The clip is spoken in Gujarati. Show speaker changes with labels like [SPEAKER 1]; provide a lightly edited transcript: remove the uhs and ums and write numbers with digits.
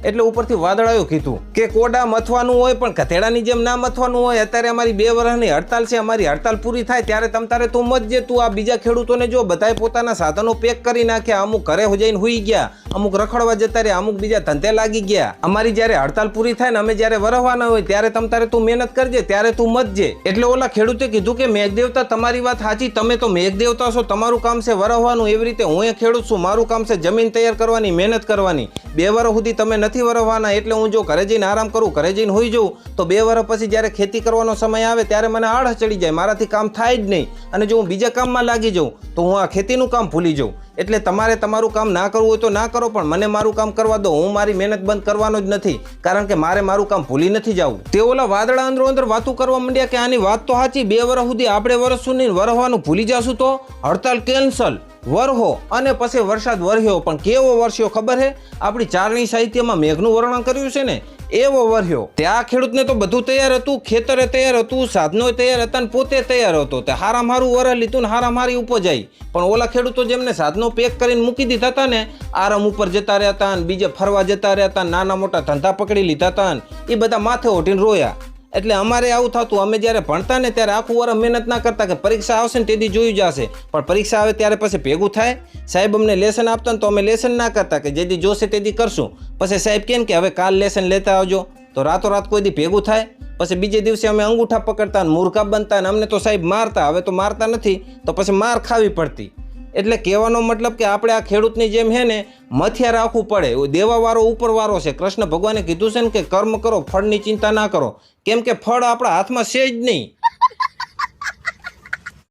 [SPEAKER 1] એટલે ઉપરથી વાદળાયો કીધું કે કોડા મથવાનું હોય પણ ગધેડાની જેમ ના મથવાનું હોય. અત્યારે અમારી 2 વર્ષની હડતાલ છે, અમારી હડતાલ પૂરી થાય ત્યારે તારે તું મતજે. તું આ બીજા ખેડૂતોને જો બધાએ પોતાના સાધનો પેક કરી નાખ્યા, અમુક ઘરે જઈને હુઈ ગયા, અમુક રખડવા જતા રહ્યા, અમુક બીજા ધંધે લાગી ગયા. અમારી જ્યારે હડતાલ પૂરી થાય ને અમે જ્યારે વરહવાના હોય ત્યારે તારે તું મહેનત કરજે, ત્યારે તું મતજે. એટલે ઓલા ખેડૂતે કીધું કે મેઘદેવતા તમારી વાત સાચી, તમે તો મેઘદેવતા છો, તમારું કામ છે વરહવાનું. એવી રીતે હું એ ખેડૂત છું, મારું કામ છે જમીન તૈયાર કરવાની, મહેનત કરવાની. 2 વર્ષ સુધી તમે નથી વરહવાના, એટલે હું જો ઘરે જઈને આરામ કરું, ઘરે જઈને હોઈ જઉં તો 2 વર્ષ પછી જ્યારે ખેતી કરવાનો સમય આવે ત્યારે મને આળસ ચડી જાય, મારાથી કામ થાય જ નહીં. અને જો હું બીજા કામમાં લાગી જાઉં તો હું આ ખેતીનું કામ ભૂલી જાઉં. એટલે તમારે તમારું કામ ના કરવું હોય તો ના કરો, પણ મને મારું કામ કરવા દો. હું મારી મહેનત બંધ કરવાનો જ નથી, કારણ કે મારે મારું કામ ભૂલી નથી જવું. તે ઓલા વાદળા અંદર વાતું કરવા માંડ્યા કે આની વાત તો સાચી, 2 વર્ષ સુધી આપણે વર્ષ સુધી વરહવાનું ભૂલી જશું તો હડતાલ કેન્સલ, વરહો અને પછી વરસાદ વરસ્યો. પણ કેવો વરસ્યો ખબર હે? આપણી ચારણી સાહિત્યમાં મેઘનું વર્ણન કર્યું છે ને એવો વર્યો. ત્યાં ખેડૂતને તો બધું તૈયાર હતું, ખેતરે તૈયાર હતું, સાધનો તૈયાર હતા, પોતે તૈયાર હતો. તે હારામ હારું વરહ લીધું ને હારામ હારી ઉપજ આવી. પણ ઓલા ખેડૂતો જેમને સાધનો પેક કરીને મૂકી દીધા હતા ને, આરામ ઉપર જતા રહ્યા હતા ને બીજે ફરવા જતા રહ્યા હતા, નાના મોટા ધંધા પકડી લીધા હતા ને એ બધા માથે ઓઢીને રોયા. એટલે અમારે આવું થતું, અમે જ્યારે ભણતા ને ત્યારે આખું વર્ષ મહેનત ના કરતા કે પરીક્ષા આવશે ને તેથી જોયું જશે. પણ પરીક્ષા આવે ત્યારે પછી ભેગું થાય. સાહેબ અમને લેસન આપતા ને તો અમે લેસન ના કરતા કે જેથી જોશે તેથી કરશું. પછી સાહેબ કહે કે હવે કાલ લેસન લેતા આવજો, તો રાતોરાત કોઈ દી ભેગું થાય. પછી બીજે દિવસે અમે અંગૂઠા પકડતા ને મૂર્ખા બનતા ને અમને તો સાહેબ મારતા. હવે તો મારતા નથી તો પછી માર ખાવી પડતી. એટલે કહેવાનો મતલબ કે આપણે આ ખેડૂતની જેમ હે ને મથિયા રાખવું પડે. દેવાવાળો ઉપરવાળો છે. કૃષ્ણ ભગવાને કીધું છે ને કે કર્મ કરો, ફળની ચિંતા ના કરો, કેમ કે ફળ આપણા હાથમાં છે જ નહીં.